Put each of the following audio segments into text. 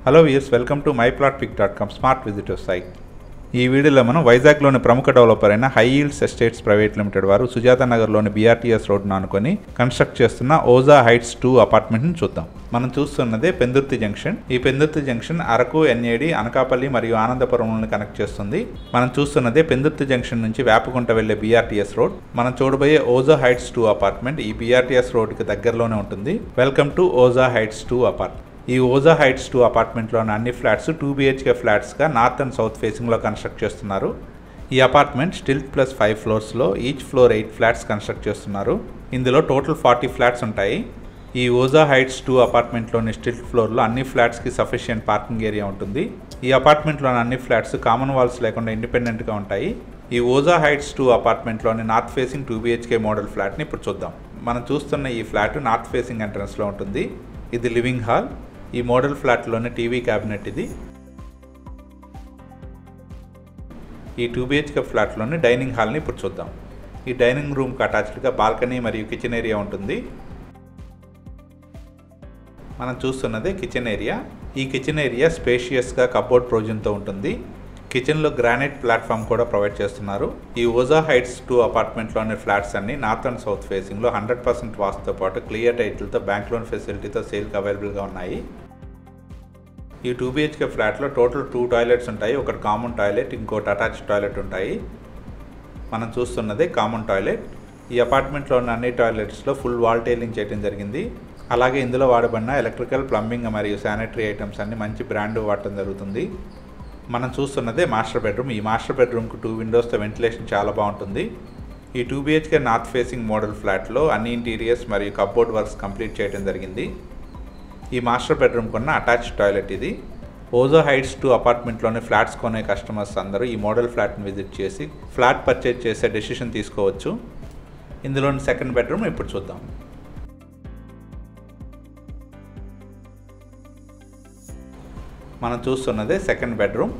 Hello viewers, welcome to myplotpic.com smart visitor site. ఈ వీడియోలో మనం వైజాగ్లోని ప్రముఖ డెవలపర్ అయిన high yields estates private limited వారు సుజాత నగర్లోని BRTS రోడ్డును ఆనుకొని కన్స్ట్రక్ట్ చేస్తున్న ఓజా హైట్స్ 2 అపార్ట్మెంట్ని చూద్దాం. మనం చూస్తున్నదే పెందుర్తి జంక్షన్. ఈ పెందుర్తి జంక్షన్ అరకు, NAD, అనకాపల్లి మరియు ఆనందపురంలను కనెక్ట్ చేస్తుంది. మనం చూస్తున్నదే పెందుర్తి జంక్షన్ నుంచి వేపగుంట వెళ్లే BRTS రోడ్. మనం చూడబోయే ఓజా హైట్స్ 2 అపార్ట్మెంట్ ఈ BRTS రోడ్డుకి దగ్గరలోనే ఉంటుంది. Welcome to Ojha heights 2 apartment. ఈ ఓజా హైట్స్ 2 అపార్ట్మెంట్లోని అన్ని ఫ్లాట్స్ 2 BHK ఫ్లాట్స్గా నార్త్ అండ్ సౌత్ ఫేసింగ్లో కన్స్ట్రక్ట్ చేస్తున్నారు. ఈ అపార్ట్మెంట్ స్టిల్ట్ ప్లస్ 5 ఫ్లోర్స్లో ఈచ్ ఫ్లోర్ 8 ఫ్లాట్స్ కన్స్ట్రక్ట్ చేస్తున్నారు. ఇందులో టోటల్ 40 ఫ్లాట్స్ ఉంటాయి. ఈ ఓజా హైట్స్ 2 అపార్ట్మెంట్లోని స్టిల్ట్ ఫ్లోర్లో అన్ని ఫ్లాట్స్కి సఫిషియెంట్ పార్కింగ్ ఏరియా ఉంటుంది. ఈ అపార్ట్మెంట్లోని అన్ని ఫ్లాట్స్ కామన్ వాల్స్ లేకుండా ఇండిపెండెంట్గా ఉంటాయి. ఈ ఓజా హైట్స్ 2 అపార్ట్మెంట్లోని నార్త్ ఫేసింగ్ 2 BHK మోడల్ ఫ్లాట్ని ఇప్పుడు చూద్దాం. మనం చూస్తున్న ఈ ఫ్లాట్ నార్త్ ఫేసింగ్ ఎంట్రన్స్లో ఉంటుంది. ఇది లివింగ్ హాల్. ఈ మోడల్ ఫ్లాట్లోని టీవీ క్యాబినెట్ ఇది. ఈ 2 BHK ఫ్లాట్లోని డైనింగ్ హాల్ని ఇప్పుడు చూద్దాం. ఈ డైనింగ్ రూమ్కి అటాచ్డ్గా బాల్కనీ మరియు కిచెన్ ఏరియా ఉంటుంది. మనం చూస్తున్నదే కిచెన్ ఏరియా. ఈ కిచెన్ ఏరియా స్పేషియస్గా కబోర్డ్ ప్రొవిజన్తో ఉంటుంది. కిచెన్లో గ్రానైట్ ప్లాట్ఫామ్ కూడా ప్రొవైడ్ చేస్తున్నారు. ఈ ఓజా హైట్స్ 2 అపార్ట్మెంట్లోని ఫ్లాట్స్ అన్ని నార్త్ అండ్ సౌత్ ఫేసింగ్లో 100% వాస్తుతో పాటు క్లియర్ టైటిల్తో బ్యాంక్ లోన్ ఫెసిలిటీతో సేల్కి అవైలబుల్గా ఉన్నాయి. ఈ 2 BHK ఫ్లాట్లో టోటల్ 2 టాయిలెట్స్ ఉంటాయి. ఒకటి కామన్ టాయిలెట్, ఇంకోటి అటాచ్డ్ టాయిలెట్ ఉంటాయి. మనం చూస్తున్నదే కామన్ టాయిలెట్. ఈ అపార్ట్మెంట్లో ఉన్న అన్ని టాయిలెట్స్లో ఫుల్ వాల్ టైలింగ్ చేయడం జరిగింది. అలాగే ఇందులో వాడబడిన ఎలక్ట్రికల్, ప్లంబింగ్ మరియు శానిటరీ ఐటమ్స్ అన్ని మంచి బ్రాండ్ వాడటం జరుగుతుంది. మనం చూస్తున్నదే మాస్టర్ బెడ్రూమ్. ఈ మాస్టర్ బెడ్రూమ్కి 2 విండోస్తో వెంటిలేషన్ చాలా బాగుంటుంది. ఈ 2 BHK నార్త్ ఫేసింగ్ మోడల్ ఫ్లాట్లో అన్ని ఇంటీరియర్స్ మరియు కబోర్డ్ వర్క్స్ కంప్లీట్ చేయడం జరిగింది. ఈ మాస్టర్ బెడ్రూమ్ కొన్న అటాచ్డ్ టాయిలెట్ ఇది. ఓజా హైట్స్ 2 అపార్ట్మెంట్లోని ఫ్లాట్స్ కొనే కస్టమర్స్ అందరూ ఈ మోడల్ ఫ్లాట్ని విజిట్ చేసి ఫ్లాట్ పర్చేజ్ చేసే డెసిషన్ తీసుకోవచ్చు. ఇందులోని సెకండ్ బెడ్రూమ్ ఇప్పుడు చూద్దాం. మనం చూస్తున్నదే సెకండ్ బెడ్రూమ్.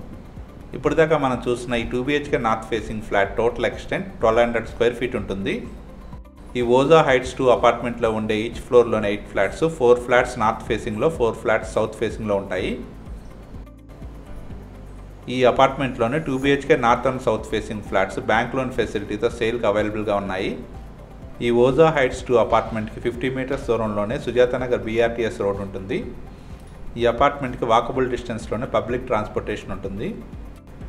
ఇప్పుడు దాకా మనం చూసిన ఈ 2 BHK north facing flat total extent 1200 square feet ఉంటుంది. ఈ ఓజా హైట్స్ 2 అపార్ట్మెంట్లో ఉండే ఈచ్ ఫ్లోర్లోనే 8 ఫ్లాట్స్, 4 ఫ్లాట్స్ నార్త్ ఫేసింగ్లో, 4 ఫ్లాట్స్ సౌత్ ఫేసింగ్లో ఉంటాయి. ఈ అపార్ట్మెంట్లోనే 2 BHK north and south facing flats bank loan ఫెసిలిటీతో సేల్కి అవైలబుల్గా ఉన్నాయి. ఈ ఓజా హైట్స్ 2 అపార్ట్మెంట్కి 50 మీటర్స్ దూరంలోనే సుజాత నగర్ BRTS రోడ్ ఉంటుంది. ఈ అపార్ట్మెంట్కి వాకబుల్ డిస్టెన్స్లోనే పబ్లిక్ ట్రాన్స్పోర్టేషన్ ఉంటుంది.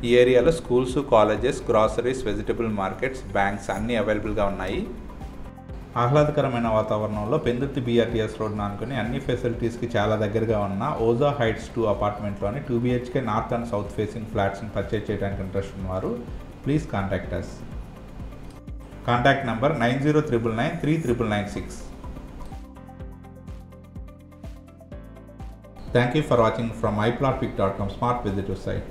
ఈ ఏరియాలో schools, colleges, groceries, vegetable markets, banks అన్నీ అవైలబుల్గా ఉన్నాయి. ఆహ్లాదకరమైన వాతావరణంలో పెందుర్తి BRTS రోడ్ను అనుకుని అన్ని ఫెసిలిటీస్కి చాలా దగ్గరగా ఉన్న ఓజా హైట్స్ 2 అపార్ట్మెంట్లోని 2 BHK north and south facing ఫ్లాట్స్ని పర్చేజ్ చేయడానికి ఇంట్రెస్ట్ ఉన్నవారు please contact us. Contact number 9099939996. Thank you for watching from myplotpic.com smart visitor site.